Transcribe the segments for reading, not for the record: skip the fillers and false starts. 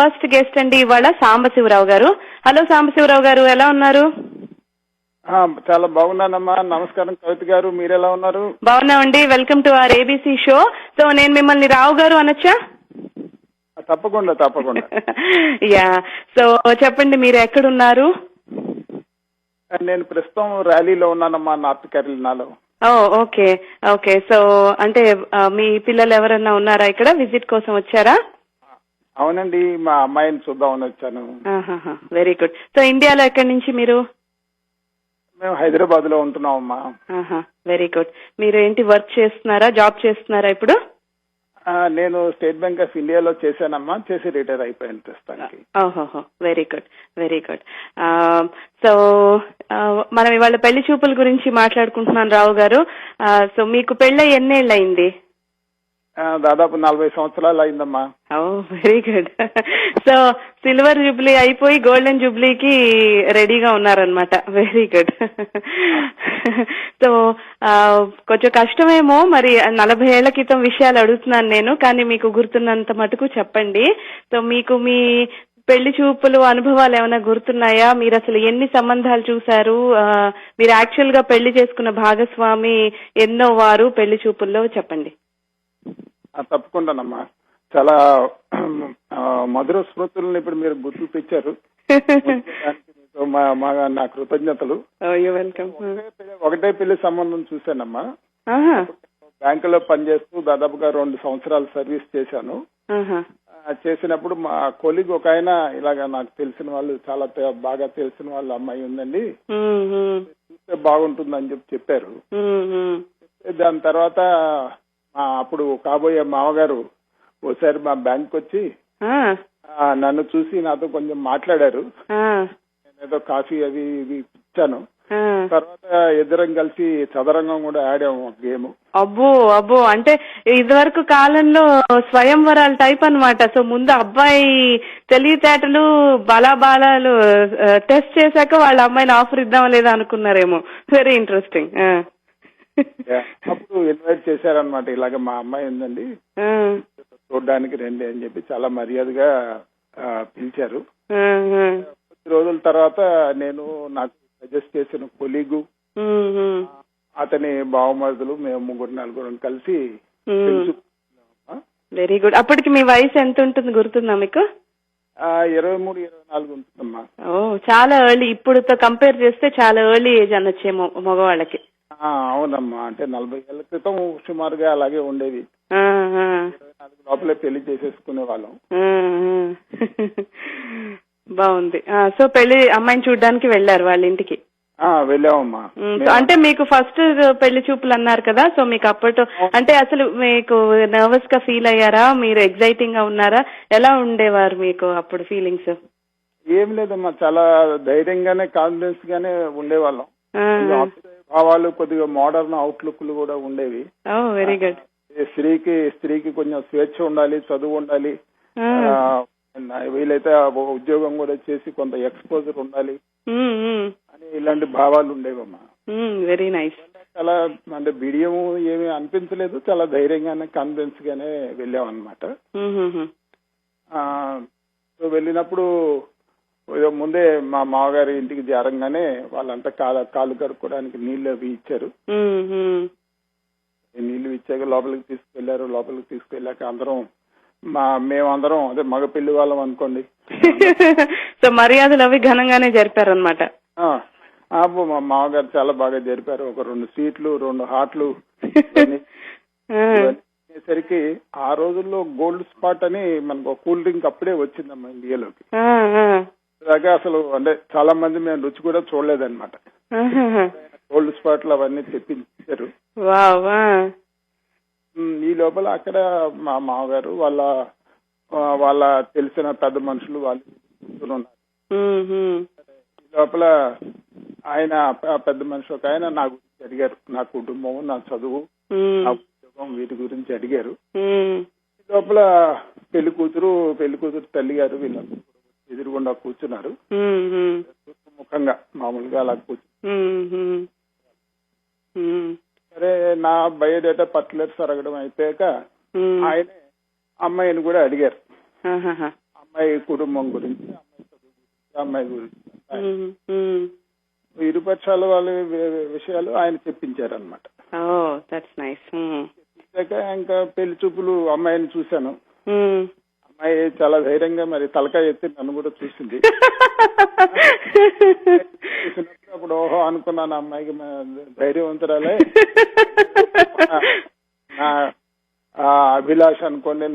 First guest అండి ఇవాళ సాంబశివరావు గారు. హలో సాంబశివరావు గారు, ఎలా ఉన్నారు? చాలా బాగున్నానమ్మా. నమస్కారం కవిత గారు, మీరెలా ఉన్నారు? బాగున్నామండి. Welcome to our ABC show. So నేను మిమ్మల్ని రావు గారు అనొచ్చా? తప్పకుండా తప్పకుండా. యా, సో చెప్పండి, మీరు ఎక్కడున్నారు? నేను ప్రస్తుతం ర్యాలీలో ఉన్నానమ్మా, నార్త్ కెరళనాలో. Okay okay. సో అంటే మీ పిల్లలు ఎవరన్నా ఉన్నారా ఇక్కడ? విజిట్ కోసం వచ్చారా? అవునండి, మా అమ్మాయిని చూద్దామని వచ్చాను. Very good. సో ఇండియాలో ఎక్కడి నుంచి మీరు? మేము హైదరాబాద్ లో ఉంటున్నామమ్మా. Very good. మీరు ఏంటి వర్క్ చేస్తున్నారా, జాబ్ చేస్తున్నారా ఇప్పుడు? నేను స్టేట్ బ్యాంక్ ఆఫ్ ఇండియాలో చేశానమ్మా, చేసి రిటైర్ అయిపోయాను ప్రస్తుతానికి. ఓహోహో, very good very good. So మనం ఇవాళ పెళ్లి చూపుల గురించి మాట్లాడుకుంటున్నాను రావు గారు. సో మీకు పెళ్ళి ఎన్నేళ్ళు అయింది? దాదాపు 40 సంవత్సరాలు అయిందమ్మా. Very good. So silver jubilee అయిపోయి గోల్డెన్ జూబ్లీకి రెడీగా ఉన్నారనమాట. Very good. సో కొంచెం కష్టమేమో మరి, 40 ఏళ్ల క్రితం విషయాలు అడుగుతున్నాను నేను, కానీ మీకు గుర్తున్నంత మటుకు చెప్పండి. సో మీకు మీ పెళ్లి చూపులు అనుభవాలు ఏమైనా గుర్తున్నాయా? మీరు అసలు ఎన్ని సంబంధాలు చూశారు? మీరు యాక్చువల్ గా పెళ్లి చేసుకున్న భాగస్వామి ఎన్నో వారు పెళ్లి చూపుల్లో చెప్పండి. తప్పకుండానమ్మా. చాలా మధుర స్మృతులను ఇప్పుడు మీరు గుర్తు తెచ్చారు. నా కృతజ్ఞతలు. ఒకటే పెళ్లి సంబంధం చూశానమ్మా. బ్యాంకులో పనిచేస్తూ దాదాపుగా 2 సంవత్సరాలు సర్వీస్ చేశాను. చేసినప్పుడు మా కొలీగ్ ఒక ఆయన ఇలాగా నాకు తెలిసిన వాళ్ళు, చాలా బాగా తెలిసిన వాళ్ళ అమ్మాయి ఉందండి, చూస్తే బాగుంటుందని చెప్పారు. దాని తర్వాత అప్పుడు కాబోయే మామగారు ఒకసారి మా బ్యాంక్ వచ్చి నన్ను చూసి నాతో కొంచెం మాట్లాడారు. నేనేదో కాఫీ అది ఇది ఇచ్చాను. తర్వాత ఇద్దరం కలిసి చదరంగం కూడా ఆడాము ఒక గేమ్. అబ్బో అబ్బో, అంటే ఇదివరకు కాలంలో స్వయంవరాల టైప్ అన్నమాట. సో ముందు అబ్బాయి తెలివితేటలు బలాబాలాలు టెస్ట్ చేశాక వాళ్ళ అమ్మాయిని ఆఫర్ ఇద్దామా లేదా అనుకున్నారేమో. Very interesting. అప్పుడు ఇన్వైట్ చేశారనమాట, ఇలాగ మా అమ్మాయి ఉందండి చూడడానికి రండి అని చెప్పి చాలా మర్యాదగా పిలిచారు. కొద్ది రోజుల తర్వాత నేను నాకు సజెస్ట్ చేసిన కొలీగు, అతని బావమరుదులు, మేము 3-4 కలిసి. Very good. అప్పటికి మీ వయసు ఎంత ఉంటుంది గుర్తుందా మీకు? 23-24 ఉంటుందమ్మా. చాలా ఎర్లీ. ఇప్పుడుతో కంపేర్ చేస్తే చాలా ఎర్లీ ఏజ్ అనొచ్చేమో మగవాళ్ళకి. అవునమ్మా, అంటే 40 ఏళ్ల క్రితం సుమారుగా అలాగే ఉండేది. 24 లోపలే పెళ్లి చేసేసుకునే వాళ్ళం. బాగుంది. సో పెళ్లి అమ్మాయిని చూడడానికి వెళ్ళారు వాళ్ళ ఇంటికి? వెళ్ళామమ్మా. అంటే మీకు ఫస్ట్ పెళ్లి చూపులు అన్నారు కదా, సో మీకు అప్పట్లో అంటే అసలు మీకు నర్వస్ గా ఫీల్ అయ్యారా? మీరు ఎగ్జైటింగ్ గా ఉన్నారా? ఎలా ఉండేవారు మీకు అప్పుడు ఫీలింగ్స్? ఏం లేదమ్మా, చాలా ధైర్యంగానే కాన్ఫిడెన్స్ గానే ఉండేవాళ్ళం. భావాలు కొద్దిగా మోడర్న్ అవుట్లుక్లు కూడా ఉండేవి. Very good. స్త్రీకి కొంచెం స్వేచ్ఛ ఉండాలి, చదువు ఉండాలి, వీలైతే ఉద్యోగం కూడా చేసి కొంత ఎక్స్పోజర్ ఉండాలి అని ఇలాంటి భావాలు ఉండేవమ్మా. Very nice. చాలా అంటే బిడియం ఏమీ అనిపించలేదు, చాలా ధైర్యంగానే కాన్ఫిడెన్స్ గానే వెళ్ళామన్నమాట. వెళ్ళినప్పుడు ముందే మా మామగారి ఇంటికి చేరంగానే వాళ్ళంతా కాలు కడుక్కోవడానికి నీళ్లు అవి ఇచ్చారు. నీళ్లు ఇచ్చాక లోపలికి తీసుకెళ్లారు. లోపలికి తీసుకెళ్ళాక అందరం మేమందరం అదే మగ పెళ్లి వాళ్ళం అనుకోండి. సో మర్యాదలు అవి ఘనంగానే జరిపారనమాట. మా మామగారు చాలా బాగా జరిపారు. ఒక 2 స్వీట్లు, 2 హాట్లు సరికి. ఆ రోజుల్లో గోల్డ్ స్పాట్ అని మనకు కూల్ డ్రింక్ అప్పుడే వచ్చిందమ్మా ఇండియాలోకి. అలాగే అసలు అంటే చాలా మంది మేము రుచి కూడా చూడలేదన్నమాట. గోల్డ్ స్పాట్లు అవన్నీ తెప్పించారు. ఈ లోపల అక్కడ మా మామగారు వాళ్ళ తెలిసిన పెద్ద మనుషులు వాళ్ళు ఉన్నారు. ఈ లోపల ఆయన పెద్ద మనిషి ఒక ఆయన నా గురించి అడిగారు, నా కుటుంబం, నా చదువు, నా ఉద్యోగం, వీటి గురించి అడిగారు. ఈ లోపల పెళ్లి కూతురు తల్లి గారు వీళ్ళందరూ ఎదురుగుండా కూర్చున్నారు. ముఖంగా మామూలుగా అలా కూర్చున్నారు. సరే, నా బయోడేటా పర్టికులర్స్ అడగడం అయిపోయాక ఆయనే అమ్మాయిని కూడా అడిగారు. అమ్మాయి కుటుంబం గురించి, అమ్మాయి చదువు గురించి, అమ్మాయి గురించి ఇరు పక్షాల వాళ్ళ విషయాలు ఆయన చెప్పించారనమాట. చెప్పించాక ఇంకా పెళ్లి చూపులు అమ్మాయిని చూశాను. అమ్మాయి చాలా ధైర్యంగా మరి తలకాయ ఎత్తి నన్ను కూడా చూసింది. చూసినప్పుడు అప్పుడు ఓహో అనుకున్నాను, అమ్మాయికి ధైర్యవంతురాలే, నా అభిలాష అనుకోండి,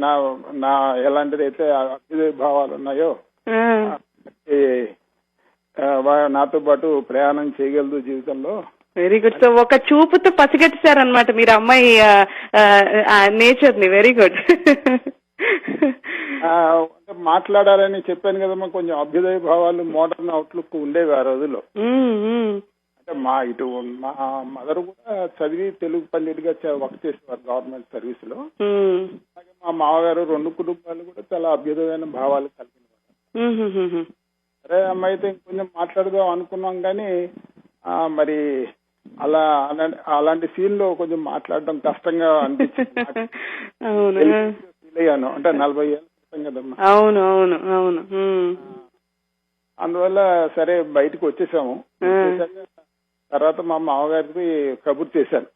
నా ఎలాంటిదైతే అభ్యుదయ భావాలు ఉన్నాయో నాతో పాటు ప్రయాణం చేయగలదు జీవితంలో. Very good. సో ఒక చూపుతో పసిగట్టారనమాట మీరు అమ్మాయి నేచర్ ని. Very good. మాట్లాడాలని చెప్పాను కదమ్మా, కొంచెం అభ్యుదయ భావాలు, మోడర్న్ అవుట్లుక్ ఉండేవి ఆ రోజుల్లో. అంటే మా మదర్ కూడా చదివి తెలుగు పండిట్గా వర్క్ చేసేవారు గవర్నమెంట్ సర్వీస్ లో. అలాగే మా మామగారు 2 కుటుంబాలు కూడా చాలా అభ్యుదయమైన భావాలు కలిగిన. సరే అమ్మాయితో ఇంకొంచెం మాట్లాడదాం అనుకున్నాం కానీ మరి అలాంటి సీన్ లో కొంచెం మాట్లాడడం కష్టంగా అనిపించింది. ఫీల్ అయ్యాను. అంటే 40 ఏళ్ళ క్రితం కదమ్మా. అవును అవును అవును. అందువల్ల సరే బయటకు వచ్చేసాము. తర్వాత మా మామగారికి కబుర్ చేశాను,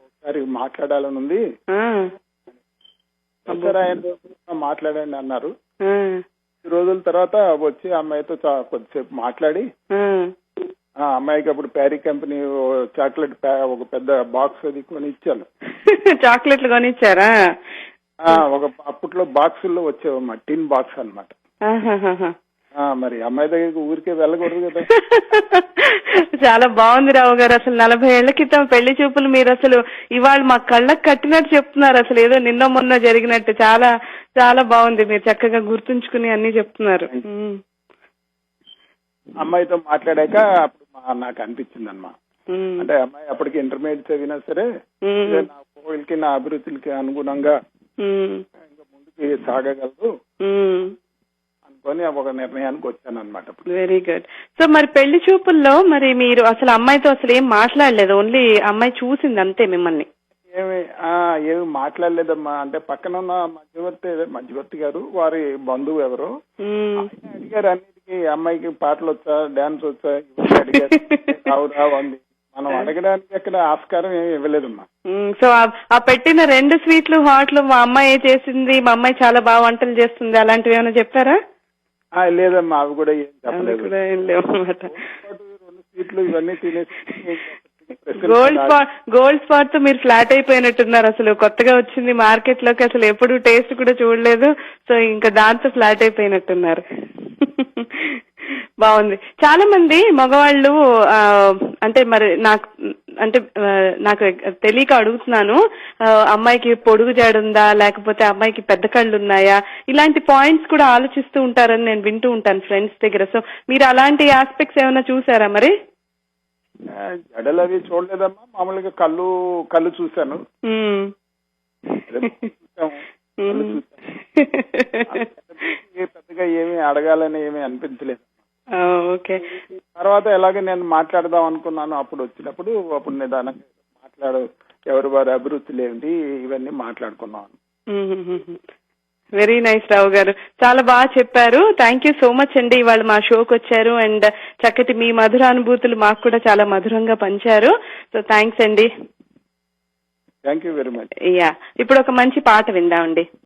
ఒకసారి మాట్లాడాలని ఉంది. సరే ఆయన మాట్లాడండి అన్నారు. 2 రోజుల తర్వాత వచ్చి అమ్మాయితో కొద్దిసేపు మాట్లాడి అమ్మాయికి అప్పుడు ప్యారీ కంపెనీ చాక్లెట్ ఒక పెద్ద బాక్స్ అది కొని ఇచ్చాను. చాక్లెట్లు కొనిచ్చారా? అప్పట్లో బాక్సుల్లో వచ్చేవమ్మా, టిన్ బాక్స్ అన్నమాట. మరి అమ్మాయి దగ్గరికి ఊరికే వెళ్ళకూడదు కదా. చాలా బాగుంది రావు గారు. అసలు 40 ఏళ్ల క్రితం పెళ్లి చూపులు మీరు అసలు ఇవాళ మా కళ్ళకు కట్టినట్టు చెప్తున్నారు. అసలు ఏదో నిన్న మొన్న జరిగినట్టు. చాలా చాలా బాగుంది. మీరు చక్కగా గుర్తుంచుకుని అన్ని చెప్తున్నారు. అమ్మాయితో మాట్లాడాక అప్పుడు నాకు అనిపించింది అమ్మా, అంటే అమ్మాయి అప్పటికి ఇంటర్మీడియట్ చదివినా సరే నా కోరికలకి నా అభిరుచులకి అనుగుణంగా ఇంకా ముందుకు సాగగలదు అనుకొని ఒక నిర్ణయానికి వచ్చాను అనమాట. Very good. సో మరి పెళ్లి చూపుల్లో మరి మీరు అసలు అమ్మాయితో అసలు ఏం మాట్లాడలేదు, ఓన్లీ అమ్మాయి చూసింది అంతే మిమ్మల్ని? ఏమి మాట్లాడలేదమ్మా. అంటే పక్కన ఉన్న మధ్యవర్తి గారు, వారి బంధువు ఎవరు అడిగారు అన్నిటికీ, అమ్మాయికి పాటలు వచ్చా, డాన్స్ వచ్చా అడిగారు. రావండి, మనం అడగడానికి అక్కడ ఆస్కారం ఏమి ఇవ్వలేదమ్మా. సో ఆ పెట్టిన 2 స్వీట్లు హాట్లు మా అమ్మాయి చేసింది, మా అమ్మాయి చాలా బాగా వంటలు చేస్తుంది, అలాంటివి ఏమైనా చెప్పారా? లేదమ్మా, అవి కూడా ఏం చెప్పలేదు. 2 స్వీట్లు ఇవన్నీ తినేసి గోల్డ్ స్పాట్ తో మీరు ఫ్లాట్ అయిపోయినట్టున్నారు. అసలు కొత్తగా వచ్చింది మార్కెట్ లోకి, అసలు ఎప్పుడు టేస్ట్ కూడా చూడలేదు. సో ఇంకా దాంతో ఫ్లాట్ అయిపోయినట్టున్నారు. బాగుంది. చాలా మంది మగవాళ్ళు అంటే మరి నాకు తెలియక అడుగుతున్నాను, అమ్మాయికి పొడుగు జాడుందా లేకపోతే అమ్మాయికి పెద్ద కళ్ళు ఉన్నాయా, ఇలాంటి పాయింట్స్ కూడా ఆలోచిస్తూ ఉంటారని నేను వింటూ ఉంటాను ఫ్రెండ్స్ దగ్గర. సో మీరు అలాంటి ఆస్పెక్ట్స్ ఏమైనా చూసారా మరి? జడలు అవి చూడలేదమ్మా, మామూలుగా కళ్ళు చూశాను. పెద్దగా ఏమి అడగాలని ఏమి అనిపించలేదు. ఓకే. తర్వాత ఎలాగే నేను మాట్లాడదాం అనుకున్నాను. అప్పుడు వచ్చినప్పుడు అప్పుడు నిదానంగా ఎవరి వారి అభిరుచులు ఏమిటి ఇవన్నీ మాట్లాడుకున్నాను. వెరీ నైస్ రావు గారు, చాలా బాగా చెప్పారు. థ్యాంక్ యూ సో మచ్ అండి. ఇవాళ మా షోకి వచ్చారు అండ్ చక్కటి మీ మధురానుభూతులు మాకు కూడా చాలా మధురంగా పంచారు. సో థ్యాంక్స్ అండి. Thank you very much. Yeah, ఇప్పుడు ఒక మంచి పాట విందామండి.